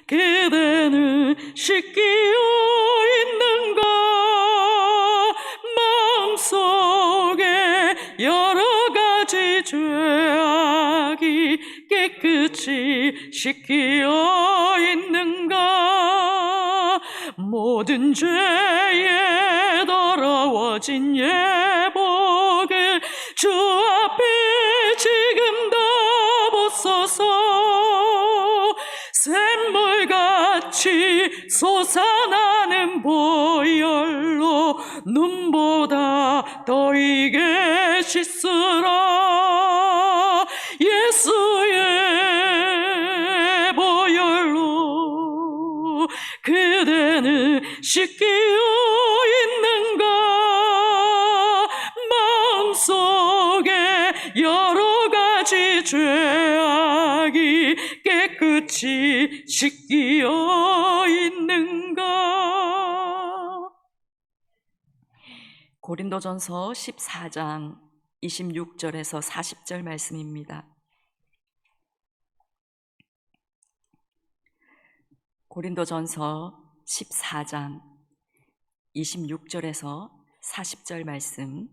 그대는 씻기어 있는가? 마음속에 여러 가지 죄악이 깨끗이 씻기어 있는가? 모든 죄에 더러워진 예복을 주 앞에 지금 다 벗어서 샘물같이 솟아나는 보혈로 눈보다 더 이게 씻으라. 예수의 보혈로 그대는 씻기어 있는가? 마음속에 여러 가지 죄악이 깨끗이 씻기어 있는가? 고린도전서 14장 26절에서 40절 말씀입니다. 고린도전서 14장 26절에서 40절 말씀,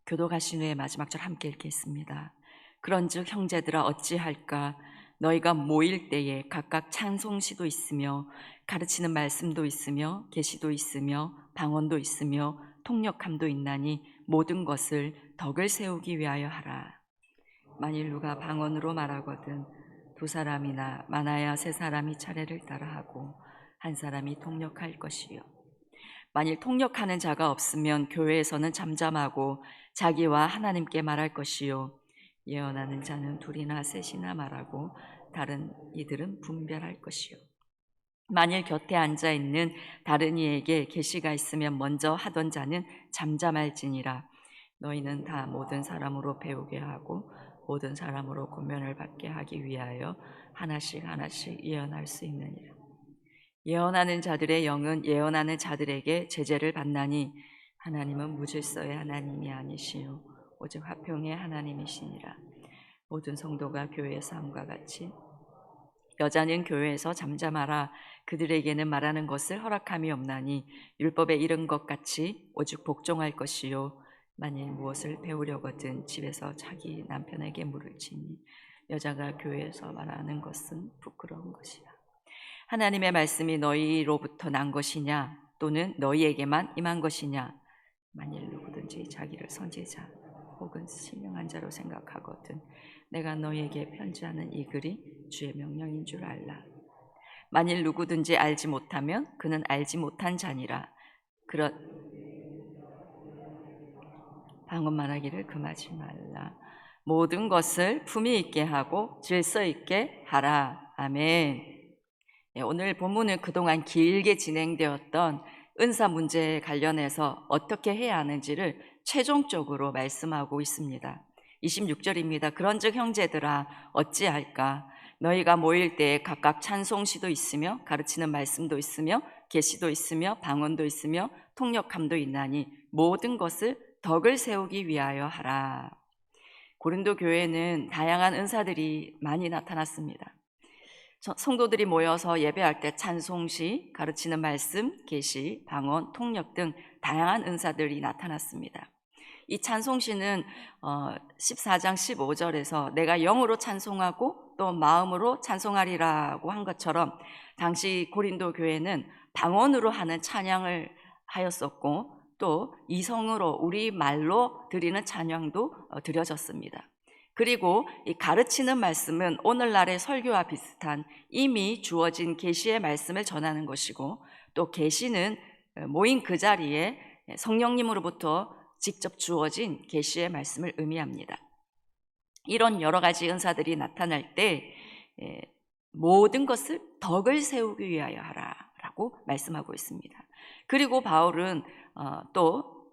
교독하신 후에 마지막 절 함께 읽겠습니다. 그런즉 형제들아 어찌할까? 너희가 모일 때에 각각 찬송시도 있으며 가르치는 말씀도 있으며 계시도 있으며 방언도 있으며 통역함도 있나니 모든 것을 덕을 세우기 위하여 하라. 만일 누가 방언으로 말하거든 두 사람이나 많아야 세 사람이 차례를 따라하고 한 사람이 통역할 것이요. 만일 통역하는 자가 없으면 교회에서는 잠잠하고 자기와 하나님께 말할 것이요. 예언하는 자는 둘이나 셋이나 말하고 다른 이들은 분별할 것이요. 만일 곁에 앉아있는 다른 이에게 계시가 있으면 먼저 하던 자는 잠잠할지니라. 너희는 다 모든 사람으로 배우게 하고 모든 사람으로 권면을 받게 하기 위하여 하나씩 하나씩 예언할 수 있느니라. 예언하는 자들의 영은 예언하는 자들에게 제재를 받나니 하나님은 무질서의 하나님이 아니시요 오직 화평의 하나님이시니라. 모든 성도가 교회에서 함과 같이 여자는 교회에서 잠잠하라. 그들에게는 말하는 것을 허락함이 없나니 율법에 이른 것 같이 오직 복종할 것이요. 만일 무엇을 배우려거든 집에서 자기 남편에게 물을지니 여자가 교회에서 말하는 것은 부끄러운 것이라. 하나님의 말씀이 너희로부터 난 것이냐 또는 너희에게만 임한 것이냐? 만일 누구든지 자기를 선지자 혹은 신령한 자로 생각하거든 내가 너희에게 편지하는 이 글이 주의 명령인 줄 알라. 만일 누구든지 알지 못하면 그는 알지 못한 자니라. 방언 말하기를 금하지 말라. 모든 것을 품위 있게 하고 질서 있게 하라. 아멘. 오늘 본문은 그동안 길게 진행되었던 은사 문제에 관련해서 어떻게 해야 하는지를 최종적으로 말씀하고 있습니다. 26절입니다. 그런즉 형제들아 어찌할까? 너희가 모일 때에 각각 찬송시도 있으며 가르치는 말씀도 있으며 계시도 있으며 방언도 있으며 통역함도 있나니 모든 것을 덕을 세우기 위하여 하라. 고린도 교회에는 다양한 은사들이 많이 나타났습니다. 성도들이 모여서 예배할 때 찬송시, 가르치는 말씀, 계시, 방언, 통역 등 다양한 은사들이 나타났습니다. 이 찬송시는 14장 15절에서 내가 영으로 찬송하고 또 마음으로 찬송하리라고 한 것처럼 당시 고린도 교회는 방언으로 하는 찬양을 하였었고 또 이성으로 우리말로 드리는 찬양도 드려졌습니다. 그리고 이 가르치는 말씀은 오늘날의 설교와 비슷한 이미 주어진 계시의 말씀을 전하는 것이고 또 계시는 모인 그 자리에 성령님으로부터 직접 주어진 계시의 말씀을 의미합니다. 이런 여러 가지 은사들이 나타날 때 모든 것을 덕을 세우기 위하여 하라라고 말씀하고 있습니다. 그리고 바울은 또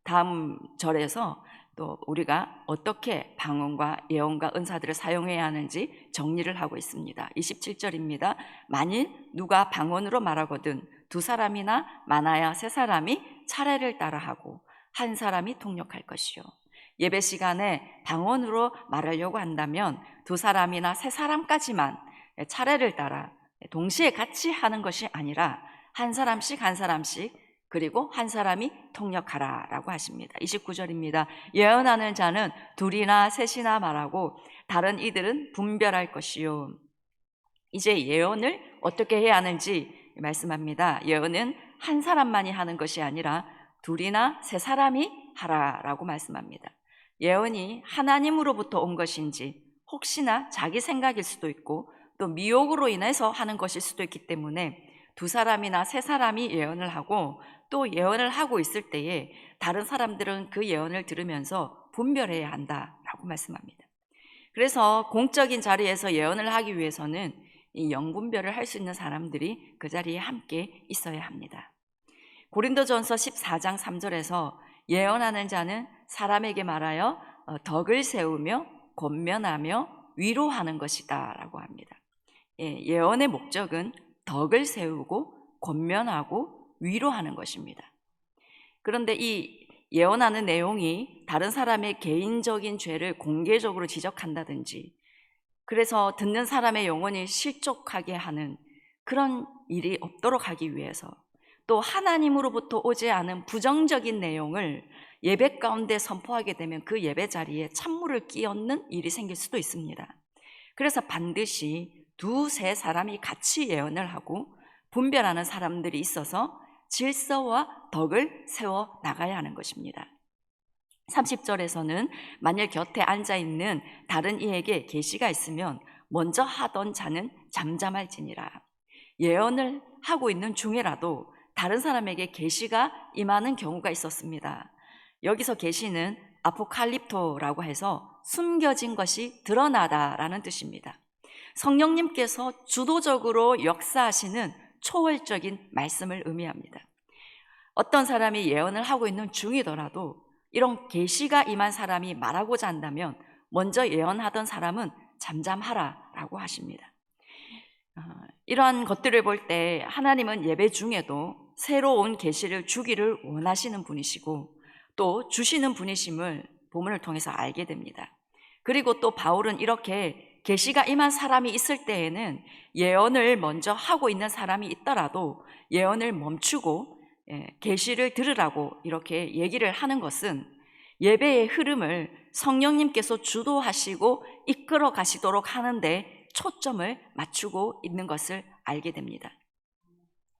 다음 절에서 또 우리가 어떻게 방언과 예언과 은사들을 사용해야 하는지 정리를 하고 있습니다. 27절입니다. 만일 누가 방언으로 말하거든 두 사람이나 많아야 세 사람이 차례를 따라하고 한 사람이 통역할 것이요. 예배 시간에 방언으로 말하려고 한다면 두 사람이나 세 사람까지만 차례를 따라 동시에 같이 하는 것이 아니라 한 사람씩 한 사람씩, 그리고 한 사람이 통역하라 라고 하십니다. 29절입니다. 예언하는 자는 둘이나 셋이나 말하고 다른 이들은 분별할 것이요. 이제 예언을 어떻게 해야 하는지 말씀합니다. 예언은 한 사람만이 하는 것이 아니라 둘이나 세 사람이 하라라고 말씀합니다. 예언이 하나님으로부터 온 것인지 혹시나 자기 생각일 수도 있고 또 미혹으로 인해서 하는 것일 수도 있기 때문에 두 사람이나 세 사람이 예언을 하고 또 예언을 하고 있을 때에 다른 사람들은 그 예언을 들으면서 분별해야 한다라고 말씀합니다. 그래서 공적인 자리에서 예언을 하기 위해서는 이 영분별을 할 수 있는 사람들이 그 자리에 함께 있어야 합니다. 고린도전서 14장 3절에서 예언하는 자는 사람에게 말하여 덕을 세우며 권면하며 위로하는 것이다 라고 합니다. 예언의 목적은 덕을 세우고 권면하고 위로하는 것입니다. 그런데 이 예언하는 내용이 다른 사람의 개인적인 죄를 공개적으로 지적한다든지 그래서 듣는 사람의 영혼이 실족하게 하는 그런 일이 없도록 하기 위해서 또 하나님으로부터 오지 않은 부정적인 내용을 예배 가운데 선포하게 되면 그 예배 자리에 찬물을 끼얹는 일이 생길 수도 있습니다. 그래서 반드시 두세 사람이 같이 예언을 하고 분별하는 사람들이 있어서 질서와 덕을 세워 나가야 하는 것입니다. 30절에서는 만일 곁에 앉아있는 다른 이에게 계시가 있으면 먼저 하던 자는 잠잠할지니라. 예언을 하고 있는 중에라도 다른 사람에게 계시가 임하는 경우가 있었습니다. 여기서 계시는 아포칼립토라고 해서 숨겨진 것이 드러나다라는 뜻입니다. 성령님께서 주도적으로 역사하시는 초월적인 말씀을 의미합니다. 어떤 사람이 예언을 하고 있는 중이더라도 이런 계시가 임한 사람이 말하고자 한다면 먼저 예언하던 사람은 잠잠하라라고 하십니다. 이러한 것들을 볼 때 하나님은 예배 중에도 새로운 계시를 주기를 원하시는 분이시고 또 주시는 분이심을 본문을 통해서 알게 됩니다. 그리고 또 바울은 이렇게 계시가 임한 사람이 있을 때에는 예언을 먼저 하고 있는 사람이 있더라도 예언을 멈추고 계시를 들으라고 이렇게 얘기를 하는 것은 예배의 흐름을 성령님께서 주도하시고 이끌어 가시도록 하는데 초점을 맞추고 있는 것을 알게 됩니다.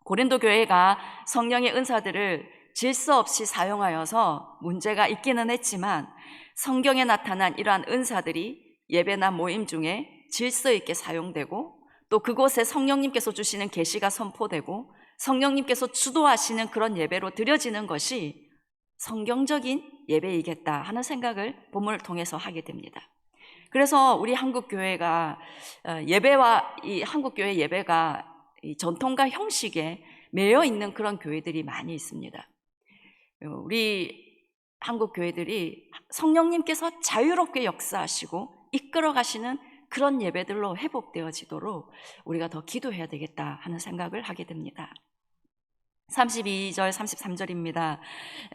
고린도 교회가 성령의 은사들을 질서 없이 사용하여서 문제가 있기는 했지만 성경에 나타난 이러한 은사들이 예배나 모임 중에 질서 있게 사용되고 또 그곳에 성령님께서 주시는 계시가 선포되고 성령님께서 주도하시는 그런 예배로 드려지는 것이 성경적인 예배이겠다 하는 생각을 본문을 통해서 하게 됩니다. 그래서 우리 한국교회가 예배와 이 한국교회 예배가 이 전통과 형식에 매여 있는 그런 교회들이 많이 있습니다. 우리 한국교회들이 성령님께서 자유롭게 역사하시고 이끌어 가시는 그런 예배들로 회복되어지도록 우리가 더 기도해야 되겠다 하는 생각을 하게 됩니다. 32절 33절입니다.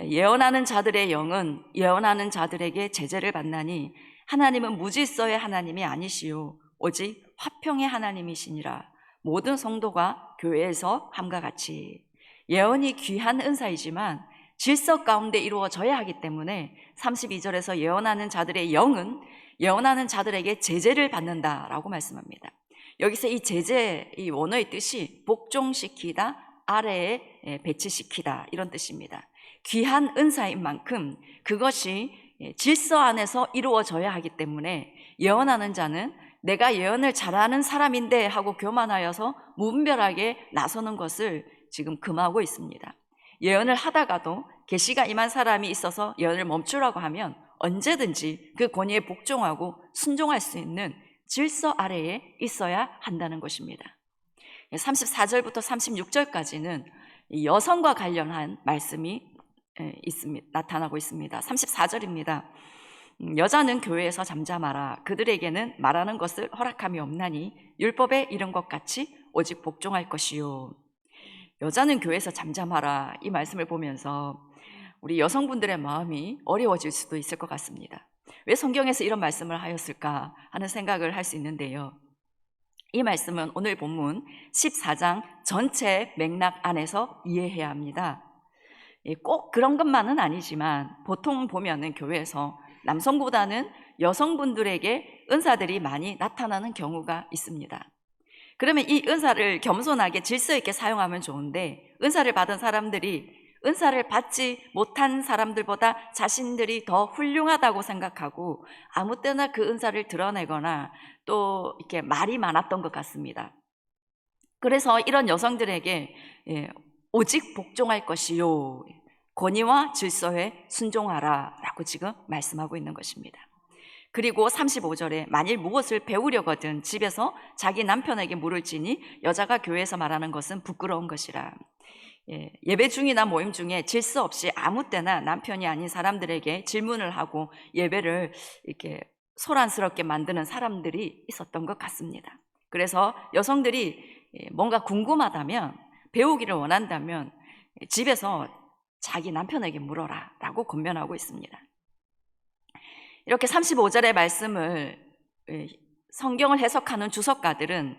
예언하는 자들의 영은 예언하는 자들에게 제재를 받나니 하나님은 무질서의 하나님이 아니시요 오직 화평의 하나님이시니라. 모든 성도가 교회에서 함과 같이. 예언이 귀한 은사이지만 질서 가운데 이루어져야 하기 때문에 32절에서 예언하는 자들의 영은 예언하는 자들에게 제재를 받는다라고 말씀합니다. 여기서 이 제재, 이 원어의 뜻이 복종시키다, 아래에 배치시키다 이런 뜻입니다. 귀한 은사인 만큼 그것이 질서 안에서 이루어져야 하기 때문에 예언하는 자는 내가 예언을 잘하는 사람인데 하고 교만하여서 무분별하게 나서는 것을 지금 금하고 있습니다. 예언을 하다가도 계시가 임한 사람이 있어서 예언을 멈추라고 하면 언제든지 그 권위에 복종하고 순종할 수 있는 질서 아래에 있어야 한다는 것입니다. 34절부터 36절까지는 여성과 관련한 말씀이 나타나고 있습니다. 34절입니다. 여자는 교회에서 잠잠하라. 그들에게는 말하는 것을 허락함이 없나니 율법에 이른 것 같이 오직 복종할 것이요. 여자는 교회에서 잠잠하라. 이 말씀을 보면서 우리 여성분들의 마음이 어려워질 수도 있을 것 같습니다. 왜 성경에서 이런 말씀을 하였을까 하는 생각을 할 수 있는데요. 이 말씀은 오늘 본문 14장 전체 맥락 안에서 이해해야 합니다. 꼭 그런 것만은 아니지만 보통 보면은 교회에서 남성보다는 여성분들에게 은사들이 많이 나타나는 경우가 있습니다. 그러면 이 은사를 겸손하게 질서 있게 사용하면 좋은데, 은사를 받은 사람들이 은사를 받지 못한 사람들보다 자신들이 더 훌륭하다고 생각하고 아무 때나 그 은사를 드러내거나 또 이렇게 말이 많았던 것 같습니다. 그래서 이런 여성들에게 오직 복종할 것이요, 권위와 질서에 순종하라 라고 지금 말씀하고 있는 것입니다. 그리고 35절에 만일 무엇을 배우려거든 집에서 자기 남편에게 물을지니 여자가 교회에서 말하는 것은 부끄러운 것이라. 예배 중이나 모임 중에 질서 없이 아무 때나 남편이 아닌 사람들에게 질문을 하고 예배를 이렇게 소란스럽게 만드는 사람들이 있었던 것 같습니다. 그래서 여성들이 뭔가 궁금하다면, 배우기를 원한다면 집에서 자기 남편에게 물어라 라고 권면하고 있습니다. 이렇게 35절의 말씀을 성경을 해석하는 주석가들은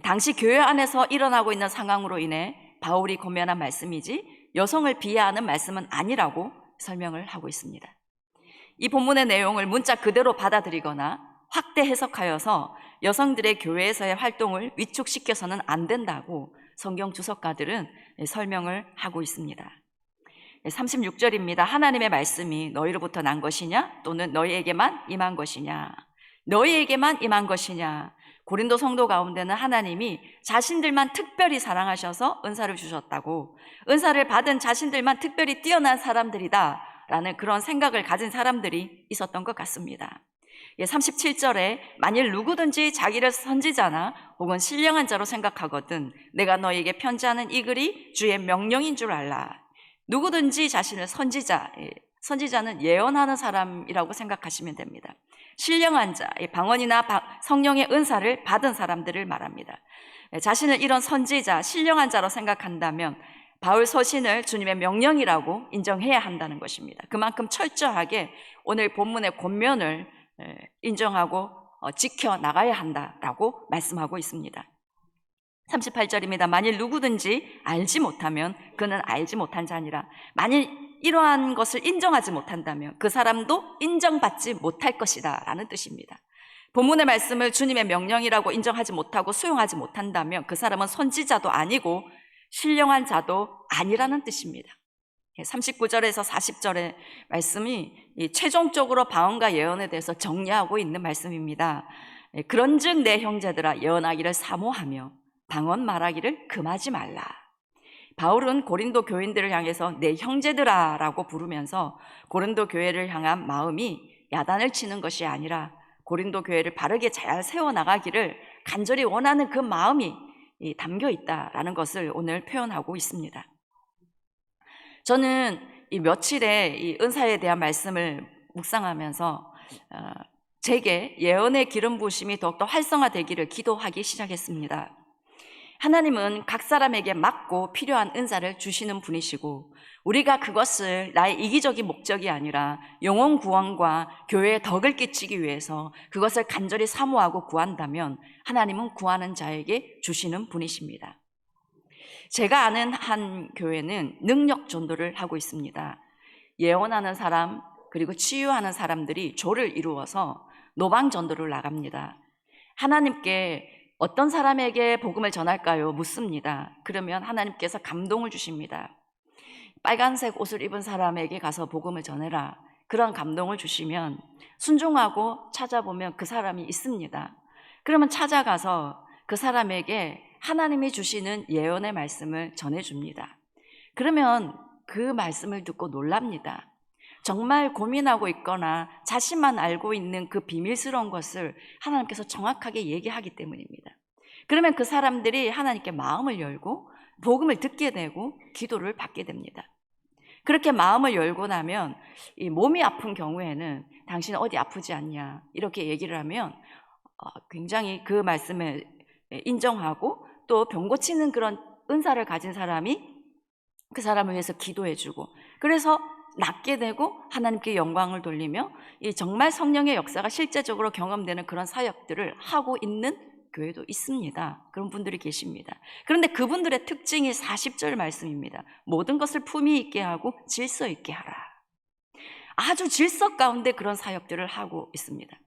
당시 교회 안에서 일어나고 있는 상황으로 인해 바울이 권면한 말씀이지 여성을 비하하는 말씀은 아니라고 설명을 하고 있습니다. 이 본문의 내용을 문자 그대로 받아들이거나 확대 해석하여서 여성들의 교회에서의 활동을 위축시켜서는 안 된다고 성경 주석가들은 설명을 하고 있습니다. 36절입니다. 하나님의 말씀이 너희로부터 난 것이냐 또는 너희에게만 임한 것이냐, 너희에게만 임한 것이냐. 고린도 성도 가운데는 하나님이 자신들만 특별히 사랑하셔서 은사를 주셨다고, 은사를 받은 자신들만 특별히 뛰어난 사람들이다 라는 그런 생각을 가진 사람들이 있었던 것 같습니다. 37절에 만일 누구든지 자기를 선지자나 혹은 신령한 자로 생각하거든 내가 너에게 편지하는 이 글이 주의 명령인 줄 알라. 누구든지 자신을 선지자, 선지자는 예언하는 사람이라고 생각하시면 됩니다. 신령한 자, 방언이나 성령의 은사를 받은 사람들을 말합니다. 자신을 이런 선지자, 신령한 자로 생각한다면 바울 서신을 주님의 명령이라고 인정해야 한다는 것입니다. 그만큼 철저하게 오늘 본문의 권면을 인정하고 지켜나가야 한다라고 말씀하고 있습니다. 38절입니다. 만일 누구든지 알지 못하면 그는 알지 못한 자니라. 만일 이러한 것을 인정하지 못한다면 그 사람도 인정받지 못할 것이다 라는 뜻입니다. 본문의 말씀을 주님의 명령이라고 인정하지 못하고 수용하지 못한다면 그 사람은 선지자도 아니고 신령한 자도 아니라는 뜻입니다. 39절에서 40절의 말씀이 최종적으로 방언과 예언에 대해서 정리하고 있는 말씀입니다. 그런즉 내 형제들아 예언하기를 사모하며 방언 말하기를 금하지 말라. 바울은 고린도 교인들을 향해서 내 형제들아 라고 부르면서 고린도 교회를 향한 마음이 야단을 치는 것이 아니라 고린도 교회를 바르게 잘 세워나가기를 간절히 원하는 그 마음이 담겨 있다라는 것을 오늘 표현하고 있습니다. 저는 이 며칠에 이 은사에 대한 말씀을 묵상하면서 제게 예언의 기름 부으심이 더욱더 활성화되기를 기도하기 시작했습니다. 하나님은 각 사람에게 맞고 필요한 은사를 주시는 분이시고 우리가 그것을 나의 이기적인 목적이 아니라 영혼 구원과 교회에 덕을 끼치기 위해서 그것을 간절히 사모하고 구한다면 하나님은 구하는 자에게 주시는 분이십니다. 제가 아는 한 교회는 능력 전도를 하고 있습니다. 예언하는 사람 그리고 치유하는 사람들이 조를 이루어서 노방 전도를 나갑니다. 하나님께 어떤 사람에게 복음을 전할까요? 묻습니다. 그러면 하나님께서 감동을 주십니다. 빨간색 옷을 입은 사람에게 가서 복음을 전해라. 그런 감동을 주시면 순종하고 찾아보면 그 사람이 있습니다. 그러면 찾아가서 그 사람에게 하나님이 주시는 예언의 말씀을 전해줍니다. 그러면 그 말씀을 듣고 놀랍니다. 정말 고민하고 있거나 자신만 알고 있는 그 비밀스러운 것을 하나님께서 정확하게 얘기하기 때문입니다. 그러면 그 사람들이 하나님께 마음을 열고 복음을 듣게 되고 기도를 받게 됩니다. 그렇게 마음을 열고 나면 이 몸이 아픈 경우에는 당신 어디 아프지 않냐 이렇게 얘기를 하면 굉장히 그 말씀을 인정하고 또 병 고치는 그런 은사를 가진 사람이 그 사람을 위해서 기도해주고 그래서 낫게 되고 하나님께 영광을 돌리며 이 정말 성령의 역사가 실제적으로 경험되는 그런 사역들을 하고 있는 교회도 있습니다. 그런 분들이 계십니다. 그런데 그분들의 특징이 40절 말씀입니다. 모든 것을 품위 있게 하고 질서 있게 하라. 아주 질서 가운데 그런 사역들을 하고 있습니다.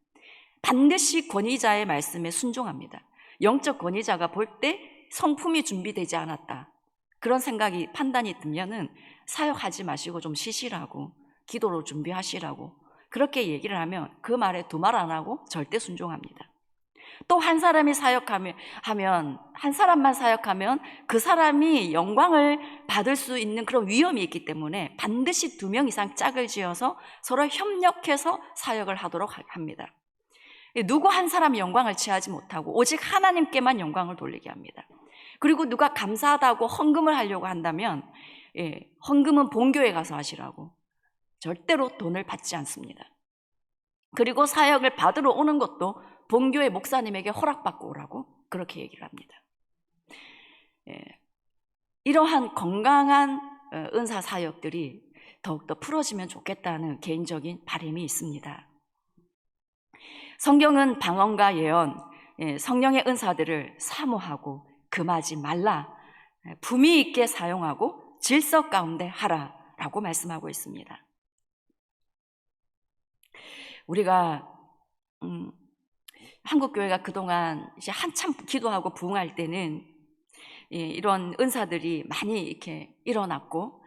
반드시 권위자의 말씀에 순종합니다. 영적 권위자가 볼 때 성품이 준비되지 않았다, 그런 생각이 판단이 들면은 사역하지 마시고 좀 쉬시라고, 기도로 준비하시라고 그렇게 얘기를 하면 그 말에 두 말 안 하고 절대 순종합니다. 또 한 사람이 사역하면 한 사람만 사역하면 그 사람이 영광을 받을 수 있는 그런 위험이 있기 때문에 반드시 2명 이상 짝을 지어서 서로 협력해서 사역을 하도록 합니다. 누구 한 사람이 영광을 취하지 못하고 오직 하나님께만 영광을 돌리게 합니다. 그리고 누가 감사하다고 헌금을 하려고 한다면 헌금은 본교회 가서 하시라고, 절대로 돈을 받지 않습니다. 그리고 사역을 받으러 오는 것도 본교회 목사님에게 허락받고 오라고 그렇게 얘기를 합니다. 이러한 건강한 은사 사역들이 더욱더 풀어지면 좋겠다는 개인적인 바람이 있습니다. 성경은 방언과 예언, 성령의 은사들을 사모하고 금하지 말라, 품위 있게 사용하고 질서 가운데 하라라고 말씀하고 있습니다. 우리가 한국교회가 그동안 이제 한참 기도하고 부흥할 때는 이런 은사들이 많이 이렇게 일어났고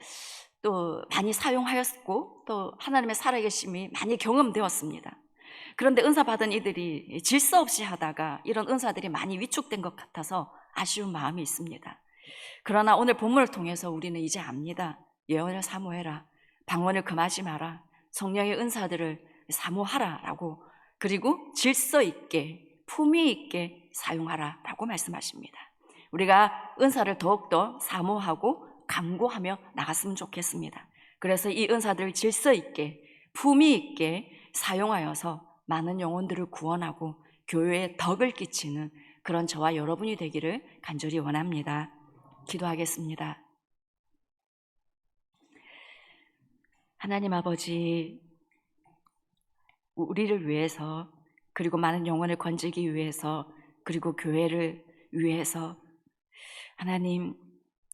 또 많이 사용하였고 또 하나님의 살아계심이 많이 경험되었습니다. 그런데 은사 받은 이들이 질서 없이 하다가 이런 은사들이 많이 위축된 것 같아서 아쉬운 마음이 있습니다. 그러나 오늘 본문을 통해서 우리는 이제 압니다. 예언을 사모해라, 방언을 금하지 마라, 성령의 은사들을 사모하라 라고, 그리고 질서 있게 품위 있게 사용하라 라고 말씀하십니다. 우리가 은사를 더욱더 사모하고 강구하며 나갔으면 좋겠습니다. 그래서 이 은사들을 질서 있게 품위 있게 사용하여서 많은 영혼들을 구원하고 교회에 덕을 끼치는 그런 저와 여러분이 되기를 간절히 원합니다. 기도하겠습니다. 하나님 아버지, 우리를 위해서, 그리고 많은 영혼을 건지기 위해서, 그리고 교회를 위해서 하나님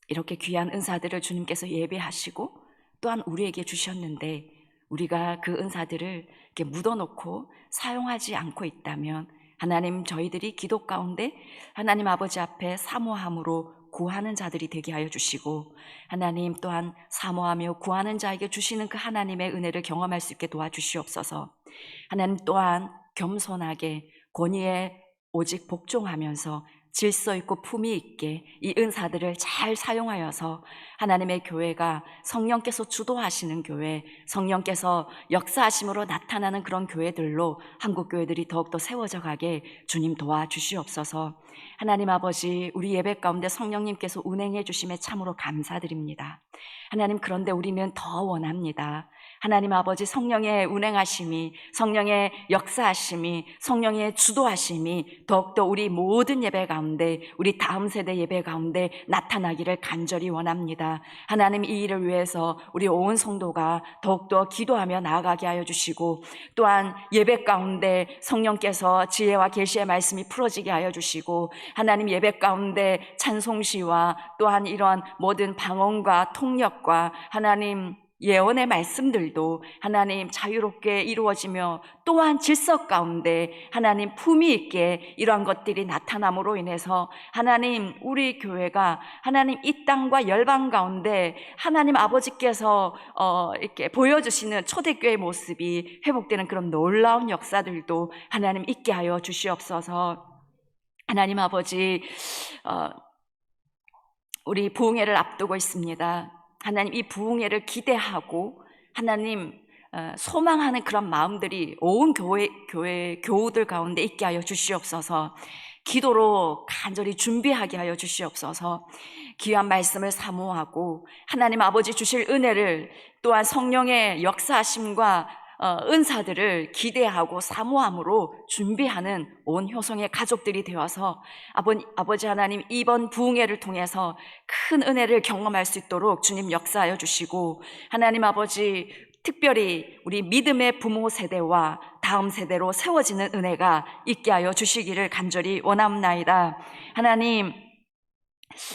이렇게 귀한 은사들을 주님께서 예배하시고 또한 우리에게 주셨는데 우리가 그 은사들을 이렇게 묻어놓고 사용하지 않고 있다면 하나님, 저희들이 기도 가운데 하나님 아버지 앞에 사모함으로 구하는 자들이 되게 하여 주시고, 하나님 또한 사모하며 구하는 자에게 주시는 그 하나님의 은혜를 경험할 수 있게 도와주시옵소서. 하나님 또한 겸손하게 권위에 오직 복종하면서 질서 있고 품위 있게 이 은사들을 잘 사용하여서 하나님의 교회가 성령께서 주도하시는 교회, 성령께서 역사하심으로 나타나는 그런 교회들로 한국 교회들이 더욱더 세워져 가게 주님 도와주시옵소서. 하나님 아버지, 우리 예배 가운데 성령님께서 운행해 주심에 참으로 감사드립니다. 하나님, 그런데 우리는 더 원합니다. 하나님 아버지, 성령의 운행하심이, 성령의 역사하심이, 성령의 주도하심이 더욱더 우리 모든 예배 가운데, 우리 다음 세대 예배 가운데 나타나기를 간절히 원합니다. 하나님, 이 일을 위해서 우리 온 성도가 더욱더 기도하며 나아가게 하여 주시고, 또한 예배 가운데 성령께서 지혜와 계시의 말씀이 풀어지게 하여 주시고, 하나님 예배 가운데 찬송시와 또한 이러한 모든 방언과 통역과 하나님 예언의 말씀들도 하나님 자유롭게 이루어지며 또한 질서 가운데 하나님 품위 있게 이러한 것들이 나타남으로 인해서 하나님, 우리 교회가 하나님 이 땅과 열방 가운데 하나님 아버지께서 이렇게 보여주시는 초대교회의 모습이 회복되는 그런 놀라운 역사들도 하나님 있게 하여 주시옵소서. 하나님 아버지, 우리 부흥회를 앞두고 있습니다. 하나님, 이 부흥회를 기대하고 하나님 소망하는 그런 마음들이 온 교회 교우들 가운데 있게 하여 주시옵소서. 기도로 간절히 준비하게 하여 주시옵소서. 귀한 말씀을 사모하고 하나님 아버지 주실 은혜를, 또한 성령의 역사하심과 은사들을 기대하고 사모함으로 준비하는 온 효성의 가족들이 되어서 아버지 하나님, 이번 부흥회를 통해서 큰 은혜를 경험할 수 있도록 주님 역사하여 주시고, 하나님 아버지 특별히 우리 믿음의 부모 세대와 다음 세대로 세워지는 은혜가 있게 하여 주시기를 간절히 원합나이다. 하나님,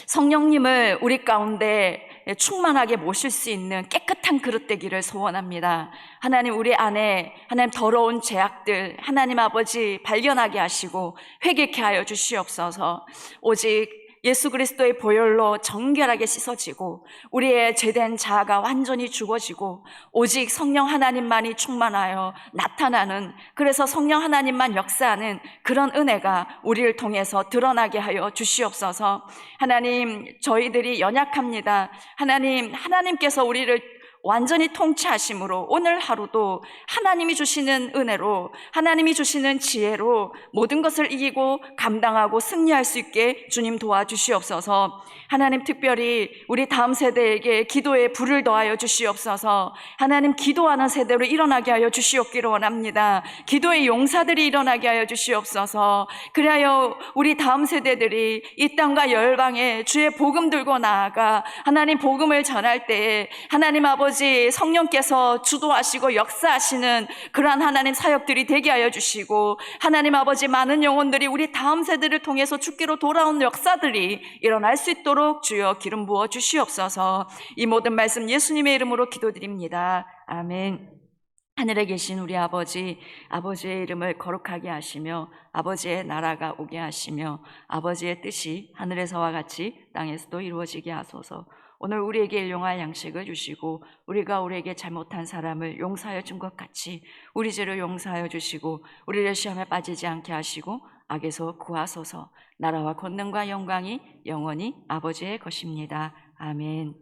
성령님을 우리 가운데 충만하게 모실 수 있는 깨끗한 그릇 되기를 소원합니다. 하나님, 우리 안에 하나님 더러운 죄악들 하나님 아버지 발견하게 하시고 회개케 하여 주시옵소서. 오직 예수 그리스도의 보혈로 정결하게 씻어지고 우리의 죄된 자아가 완전히 죽어지고 오직 성령 하나님만이 충만하여 나타나는, 그래서 성령 하나님만 역사하는 그런 은혜가 우리를 통해서 드러나게 하여 주시옵소서. 하나님, 저희들이 연약합니다. 하나님, 하나님께서 우리를 완전히 통치하심으로 오늘 하루도 하나님이 주시는 은혜로, 하나님이 주시는 지혜로 모든 것을 이기고 감당하고 승리할 수 있게 주님 도와주시옵소서. 하나님, 특별히 우리 다음 세대에게 기도의 불을 더하여 주시옵소서. 하나님, 기도하는 세대로 일어나게 하여 주시옵기를 원합니다. 기도의 용사들이 일어나게 하여 주시옵소서. 그리하여 우리 다음 세대들이 이 땅과 열방에 주의 복음 들고 나아가 하나님 복음을 전할 때에 하나님 아버지 성령께서 주도하시고 역사하시는 그러한 하나님 사역들이 되게 하여 주시고, 하나님 아버지 많은 영혼들이 우리 다음 세대를 통해서 주께로 돌아온 역사들이 일어날 수 있도록 주여 기름 부어 주시옵소서. 이 모든 말씀 예수님의 이름으로 기도드립니다. 아멘. 하늘에 계신 우리 아버지, 아버지의 이름을 거룩하게 하시며 아버지의 나라가 오게 하시며 아버지의 뜻이 하늘에서와 같이 땅에서도 이루어지게 하소서. 오늘 우리에게 일용할 양식을 주시고 우리가 우리에게 잘못한 사람을 용서하여 준 것 같이 우리 죄를 용서하여 주시고 우리를 시험에 빠지지 않게 하시고 악에서 구하소서. 나라와 권능과 영광이 영원히 아버지의 것입니다. 아멘.